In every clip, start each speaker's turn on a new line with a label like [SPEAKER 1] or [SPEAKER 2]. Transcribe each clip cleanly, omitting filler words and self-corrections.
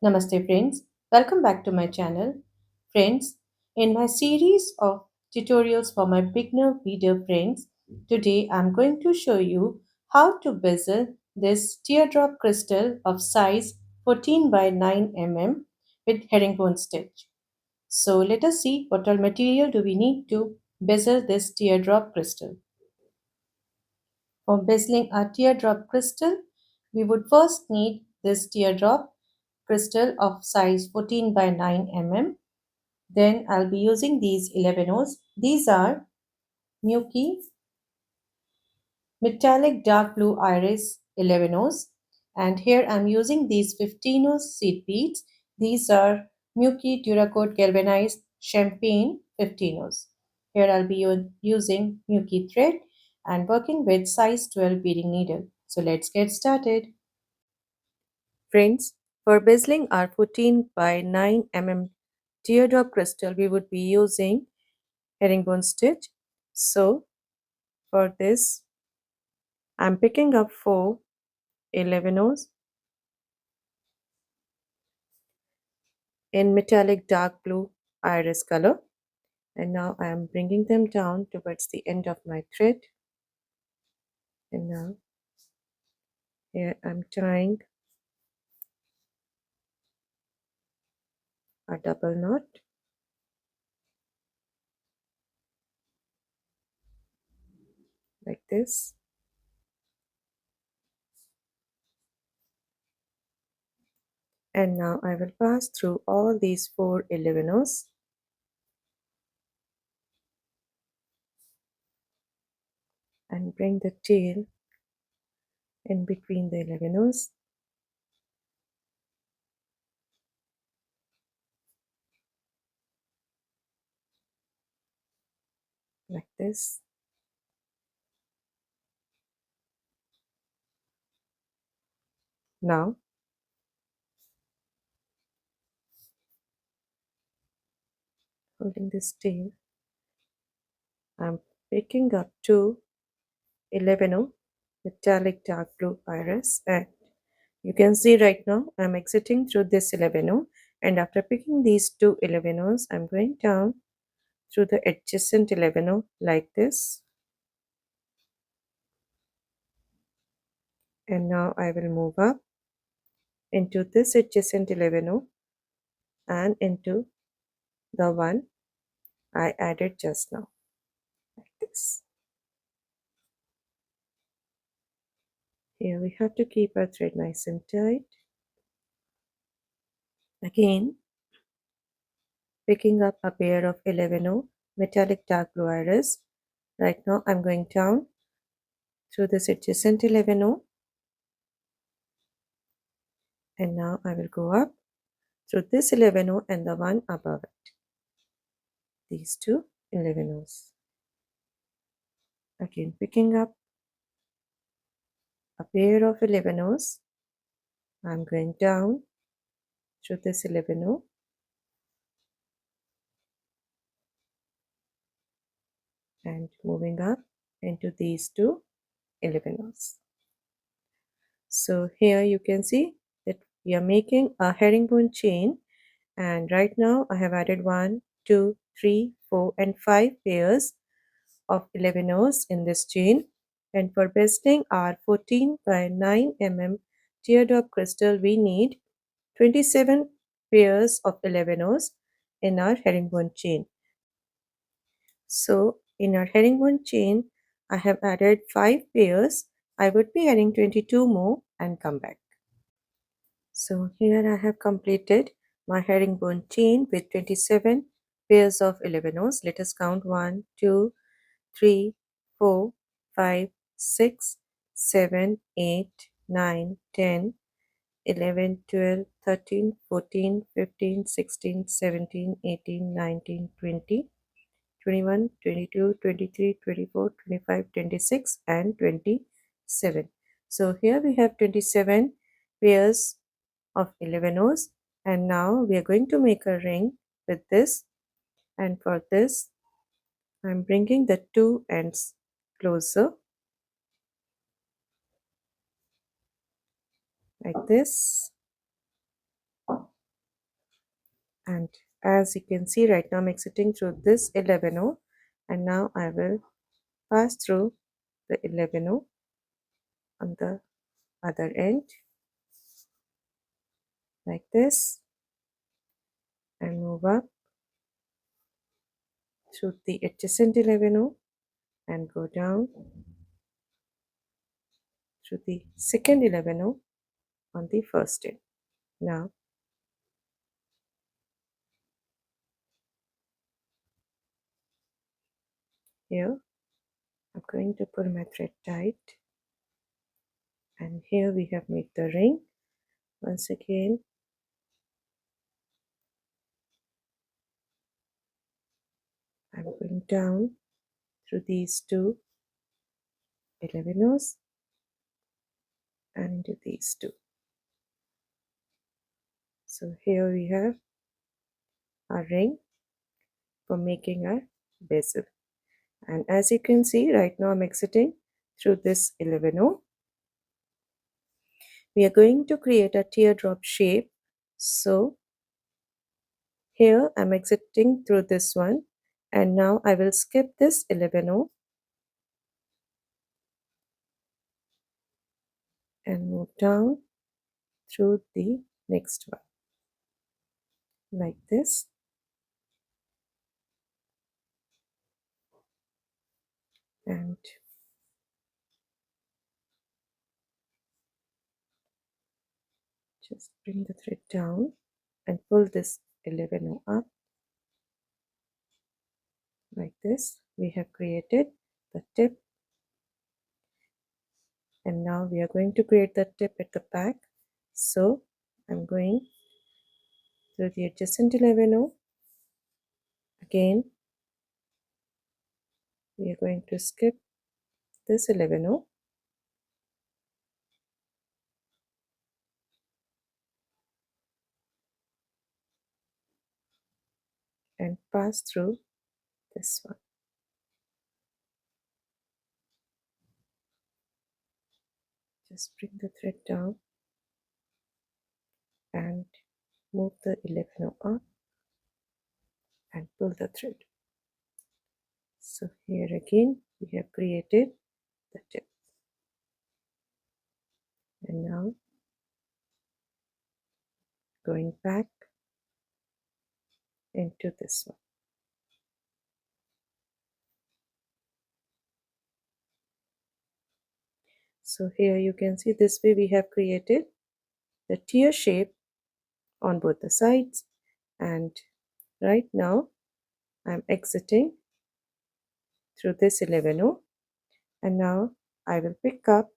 [SPEAKER 1] Namaste friends, welcome back to my channel. Friends, in my series of tutorials for my beginner beader friends, today I'm going to show you how to bezel this teardrop crystal of size 14 by 9 mm with herringbone stitch. So let us see what all material do we need to bezel this teardrop crystal. For bezeling our teardrop crystal, we would first need this teardrop crystal of size 14 by 9 mm. Then I'll be using these 11 O's. These are Miyuki Metallic Dark Blue Iris 11 O's. And here I'm using these 15 O's seed beads. These are Miyuki Duracoat Galvanized Champagne 15 O's. Here I'll be using Miyuki thread and working with size 12 beading needle. So let's get started. Friends, for bezeling our 14 by 9 mm teardrop crystal, we would be using herringbone stitch. So for this, I'm picking up 4 11 O's in metallic dark blue iris color. And now I am bringing them down towards the end of my thread. And now here I'm tying a double knot like this. And now I will pass through all these 4 11 O's and bring the tail in between the 11 O's. Like this. Now holding this tail, I'm picking up 2 11 metallic dark blue iris, and you can see right now I'm exiting through this 11 and after picking these 2 11 I'm going down through the adjacent 11 like this, and now I will move up into this adjacent 11 and into the one I added just now like this. Here we have to keep our thread nice and tight. Again, picking up a pair of 11 metallic dark blue iris. Right now I'm going down through this adjacent 11 and now I will go up through this 11 and the one above it. These two 11 Again picking up a pair of 11 I'm going down through this 11 and moving up into these two 11 So here you can see that we are making a herringbone chain, and right now I have added 1 2 3 4 and 5 pairs of 11 in this chain. And for bezeling our 14 by 9 mm teardrop crystal, we need 27 pairs of 11 in our herringbone chain. So in our herringbone chain, I have added 5 pairs. I would be adding 22 more and come back. So here I have completed my herringbone chain with 27 pairs of 11 Let us count 1, 2, 3, 4, 5, 6, 7, 8, 9, 10, 11, 12, 13, 14, 15, 16, 17, 18, 19, 20, 21, 22, 23, 24, 25, 26, and 27. So here we have 27 pairs of 11 and now we are going to make a ring with this, and for this I'm bringing the two ends closer like this, And as you can see right now I'm exiting through this 11O, and now I will pass through the 11O on the other end like this, and move up through the adjacent 11O and go down through the second 11O on the first end. Now here I'm going to pull my thread tight, and here we have made the ring. Once again I'm going down through these two 11Os and into these two. So here we have our ring for making our bezel. And as you can see right now I'm exiting through this 11O. We are going to create a teardrop shape. So here I'm exiting through this one, and now I will skip this 11O and move down through the next one like this, and just bring the thread down and pull this 11O up like this. We have created the tip, and now we are going to create the tip at the back. So I'm going through the adjacent 11O. Again we are going to skip this 11O and pass through this one. Just bring the thread down and move the 11O up and pull the thread. So here again we have created the tip, and now going back into this one. So here you can see this way we have created the tear shape on both the sides, and right now I'm exiting through this 11O, and now I will pick up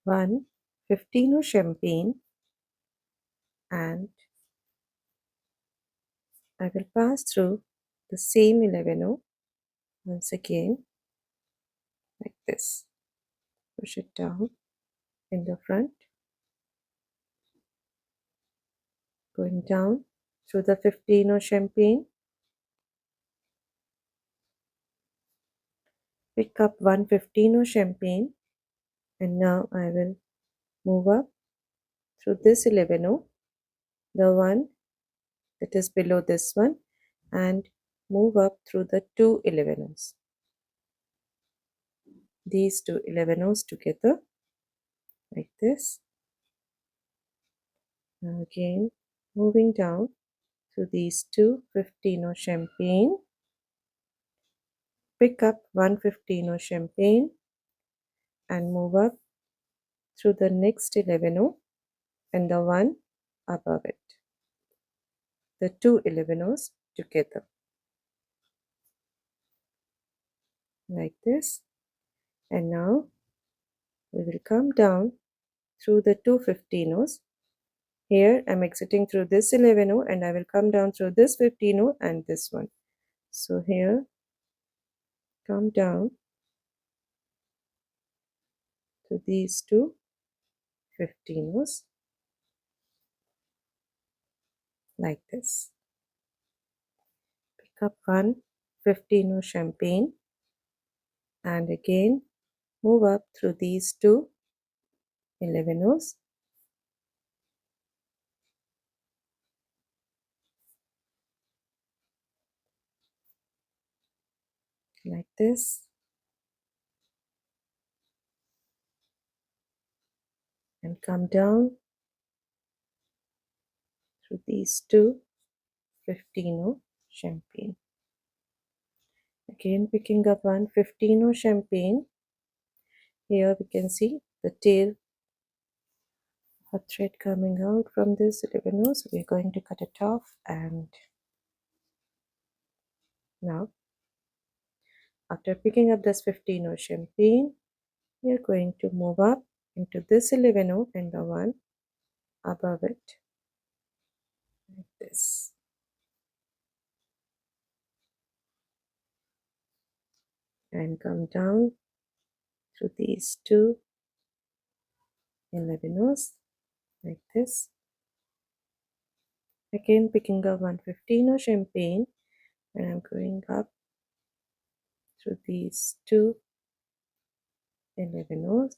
[SPEAKER 1] one 15O champagne, and I will pass through the same 11O once again like this. Push it down in the front, going down through the 15O champagne, pick up one 15O champagne, and now I will move up through this 11O, the one that is below this one, and move up through the two 11Os. These two 11Os together like this. Now again moving down through these two 15O champagne, pick up one 15O champagne and move up through the next 11O and the one above it, the two 11Os together like this. And now we will come down through the two 15Os. Here I'm exiting through this 11O and I will come down through this 15O and this one. So here come down to these two 15Os like this. Pick up one 15O champagne and again move up through these two 11Os like this, and come down through these two 15 champagne. Again picking up one 15 champagne. Here we can see the tail of a thread coming out from this 11 so we're going to cut it off. And now after picking up this 15 champagne, we are going to move up into this 11 and the one above it, like this, and come down through these two 11 like this. Again picking up 115 champagne, and I'm going up through these two 11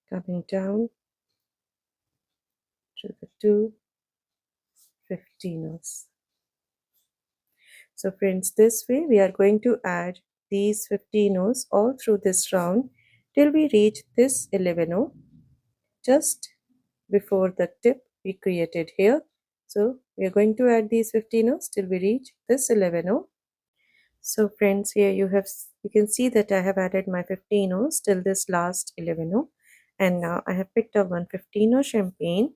[SPEAKER 1] coming down through the two 15 So friends, this way we are going to add these 15 all through this round till we reach this 11 just before the tip we created here. So we are going to add these 15 till we reach this 11 So friends, here you can see that I have added my 15 till this last 11 and now I have picked up 115 champagne,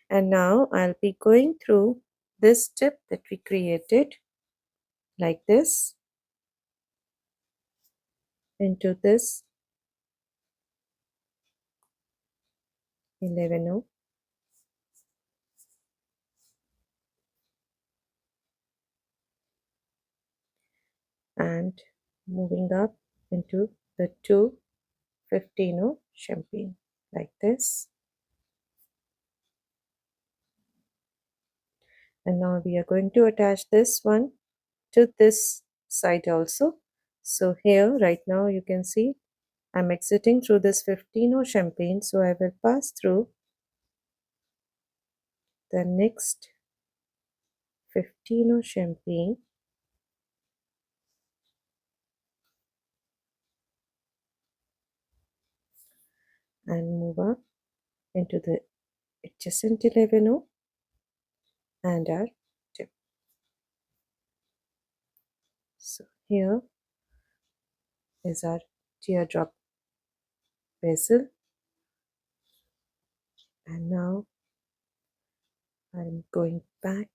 [SPEAKER 1] and now I'll be going through this tip that we created like this into this 11 and moving up into the two 15 champagne like this. And now we are going to attach this one to this side also. So here right now you can see I'm exiting through this 15 champagne, so I will pass through the next 15 champagne and move up into the adjacent 11 and our tip. So here is our teardrop bezel, and now I'm going back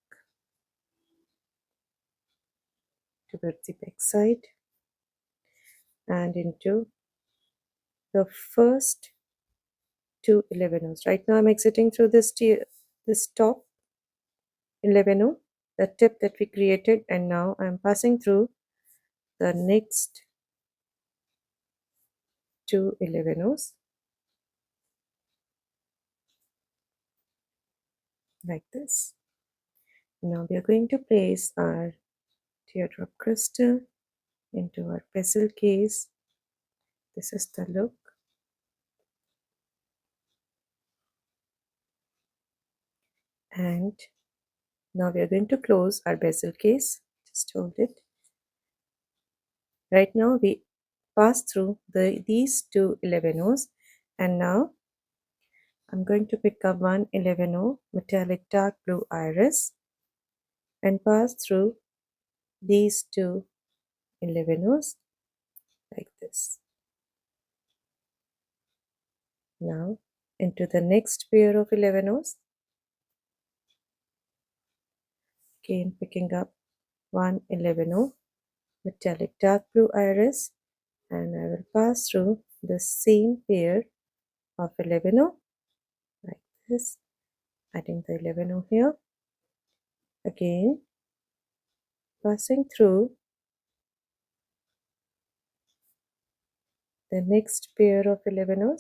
[SPEAKER 1] towards the back side and into the first two 11 Right now I'm exiting through this top 11 the tip that we created, and now I'm passing through the next two 11 like this. Now we are going to place our teardrop crystal into our bezel case. This is the look. And now we are going to close our bezel case. Just hold it. Right now we pass through these two 11 and now I'm going to pick up one 11 metallic dark blue iris and pass through these two 11 like this. Now into the next pair of 11 again picking up one 11 metallic dark blue iris, and I will pass through the same pair of 11 like this, adding the 11 here, again passing through the next pair of 11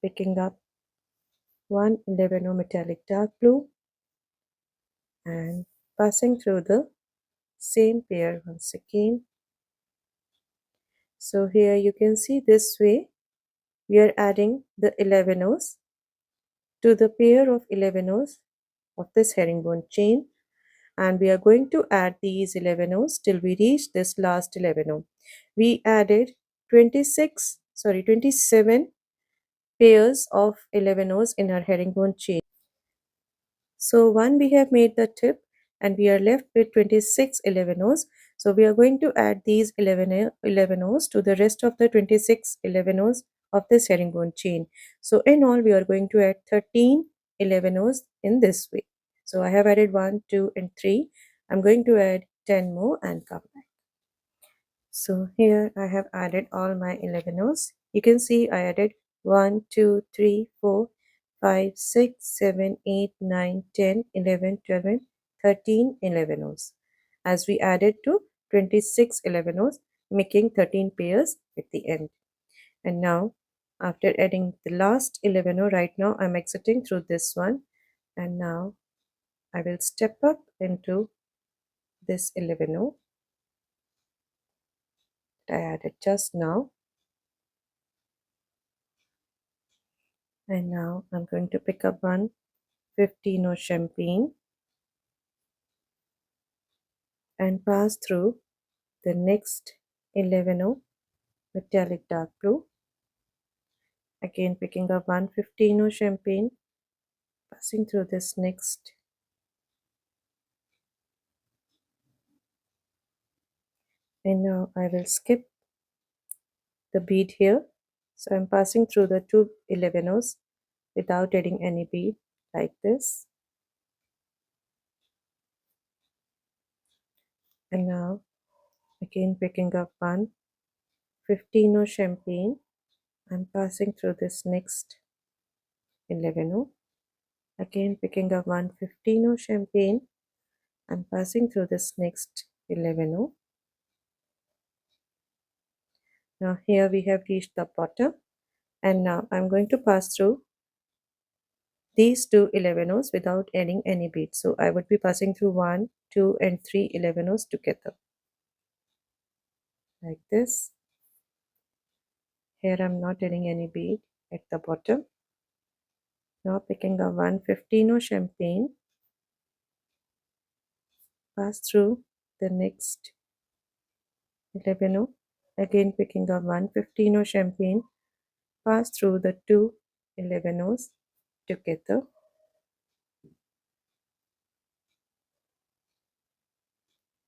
[SPEAKER 1] picking up one 11 metallic dark blue and passing through the same pair once again. So here you can see this way we are adding the 11 to the pair of 11 of this herringbone chain. and we are going to add these 11 O's till we reach this last 11 O. We added 27 pairs of 11 O's in our herringbone chain. So one we have made the tip and we are left with 26 11 O's. So we are going to add these 11 O's to the rest of the 26 11 O's of this herringbone chain. So in all we are going to add 13 11 O's in this way. So I have added 1, 2 and 3. I'm going to add 10 more and come back. So here I have added all my 11 O's. You can see I added 1, 2, 3, 4, 5, 6, 7, 8, 9, 10, 11, 12, and 13 11 O's. As we added to 26 11 O's, making 13 pairs at the end. And now, after adding the last 11 O, right now I'm exiting through this one. And now I will step up into this 11 O that I added just now. And now I'm going to pick up one 15 O champagne and pass through the next 11 O metallic dark blue. Again picking up one 15 O champagne, passing through this next. And now I will skip the bead here. So I'm passing through the two 11 O's without adding any bead like this. And now again picking up one 15 O champagne and passing through this next 11 O. Again picking up one 15 O champagne and passing through this next 11 O. Now here we have reached the bottom, and now I'm going to pass through these two 11 O's without adding any beads. So I would be passing through 1, 2 and 3 11 O's together like this. Here I'm not adding any bead at the bottom. Now picking up one 15 O champagne, pass through the next 11 O. Again picking up one 15 O champagne, pass through the two 11 O's together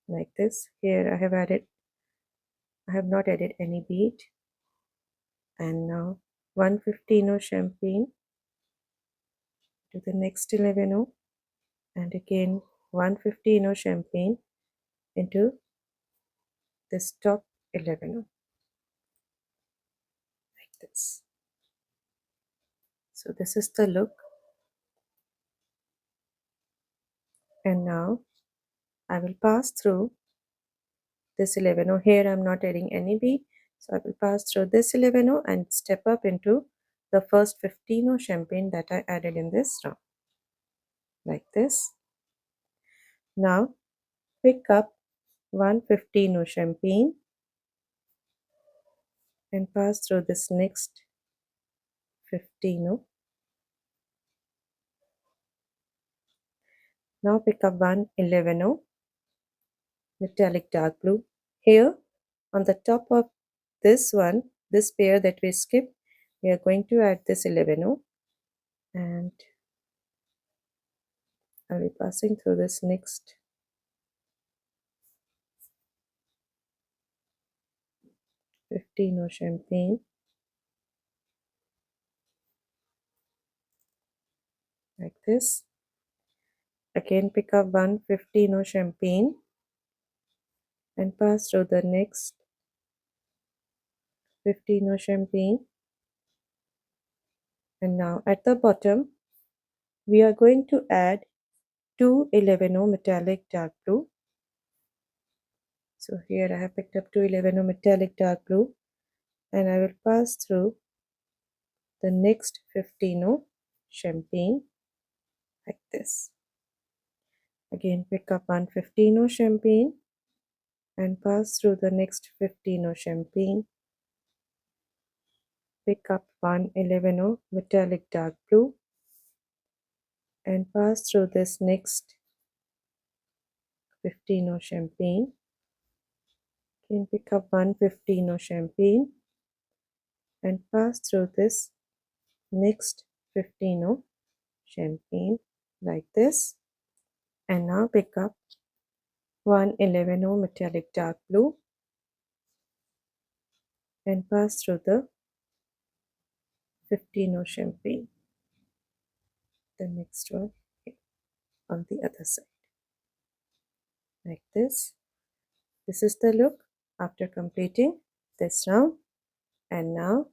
[SPEAKER 1] like this. Here I have not added any bead. And now 115 O champagne to the next 11 O, and again 115 O champagne into this top 11 O like this. So this is the look. And now I will pass through this 11 O. Here I'm not adding any bead, so I will pass through this 11 O and step up into the first 15 O champagne that I added in this round like this. Now pick up 115 O champagne and pass through this next 15 O. Now pick up one 11 O metallic dark blue. Here on the top of this one, this pair that we skipped, we are going to add this 11 O, and I'll be passing through this next 15 O champagne like this. Again pick up one 15 O champagne and pass through the next 15 O champagne. And now at the bottom we are going to add two 11 O metallic dark blue. So here I have picked up two 11 O metallic dark blue, and I will pass through the next 15 O champagne like this. Again pick up one 15 O champagne and pass through the next 15 O champagne. Pick up one 11 O metallic dark blue and pass through this next 15 champagne. Again pick up one 15 champagne and pass through this next 15 champagne like this. And now pick up one 11 metallic dark blue and pass through the 15 champagne. The next one on the other side like this. This is the look after completing this round. And now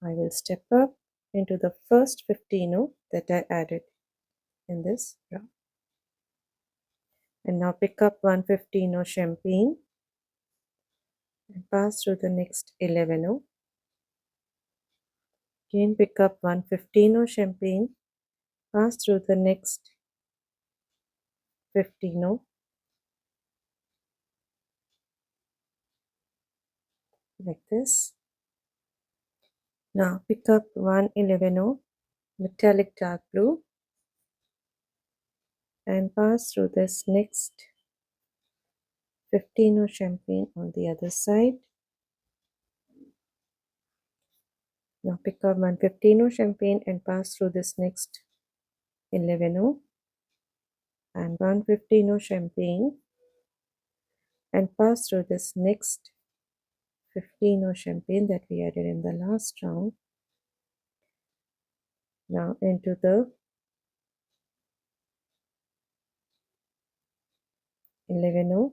[SPEAKER 1] I will step up into the first 15 that I added in this round. And now pick up one 15 champagne and pass through the next 11. Again pick up one 15 champagne, pass through the next 15 like this. Now pick up one 11 metallic dark blue and pass through this next 15 champagne on the other side. Now pick up one 15 champagne and pass through this next 11 and one 15 champagne and pass through this next 15 champagne that we added in the last round. Now into the 11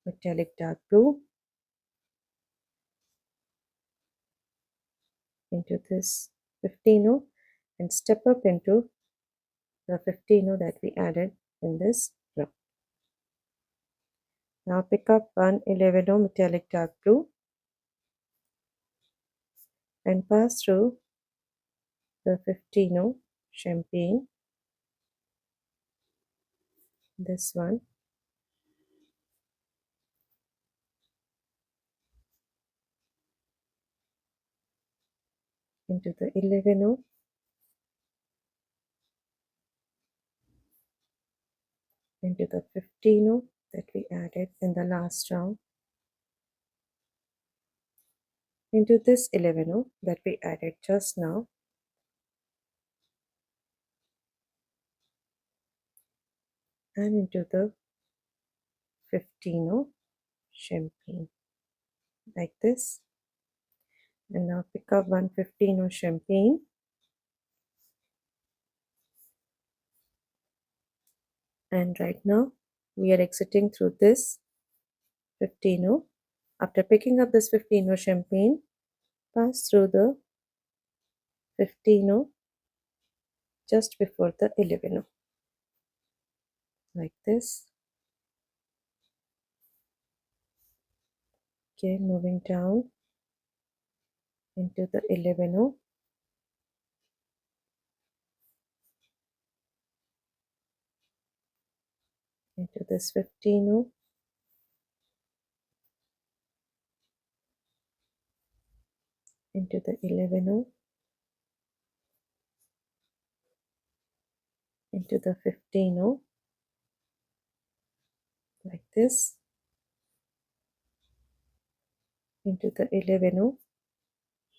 [SPEAKER 1] metallic dark blue, into this 15 and step up into the 15 that we added in this round. Now pick up one 11 metallic dark blue and pass through the 15 champagne, this one, into the 11 into the 15 that we added in the last round, into this 11 that we added just now, and into the 15 champagne like this. And now pick up one 15 champagne and right now we are exiting through this 15. After picking up this 15 champagne, pass through the 15 just before the 11 like this. Okay, moving down into the 11 into this 15 into the 11 into the 15 like this, into the 11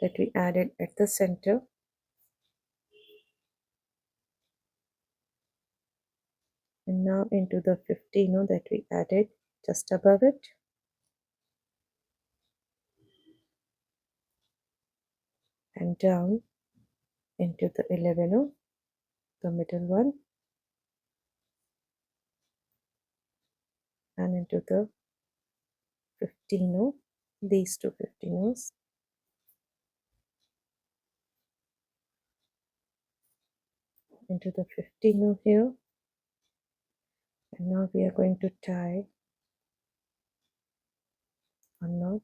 [SPEAKER 1] that we added at the center, and now into the 15 that we added just above it, and down into the 11, the middle one, and into the 15, these two 15s, into the 15 here. And now we are going to tie a knot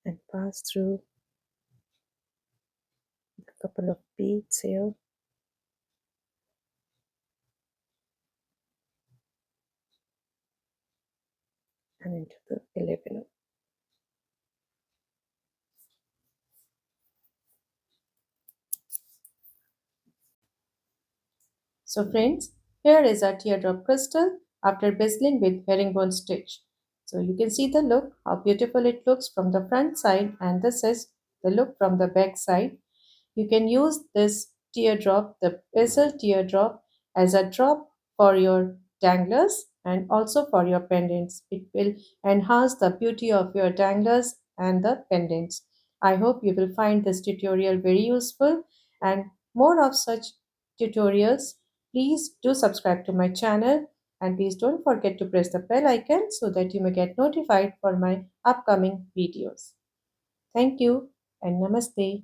[SPEAKER 1] and pass through a couple of beads here, and into the 11. So friends, here is our teardrop crystal after bezeling with herringbone stitch. So you can see the look, how beautiful it looks from the front side, and this is the look from the back side. You can use this teardrop, the bezel teardrop, as a drop for your danglers and also for your pendants. It will enhance the beauty of your danglers and the pendants. I hope you will find this tutorial very useful and more of such tutorials. Please do subscribe to my channel and please don't forget to press the bell icon so that you may get notified for my upcoming videos. Thank you and namaste.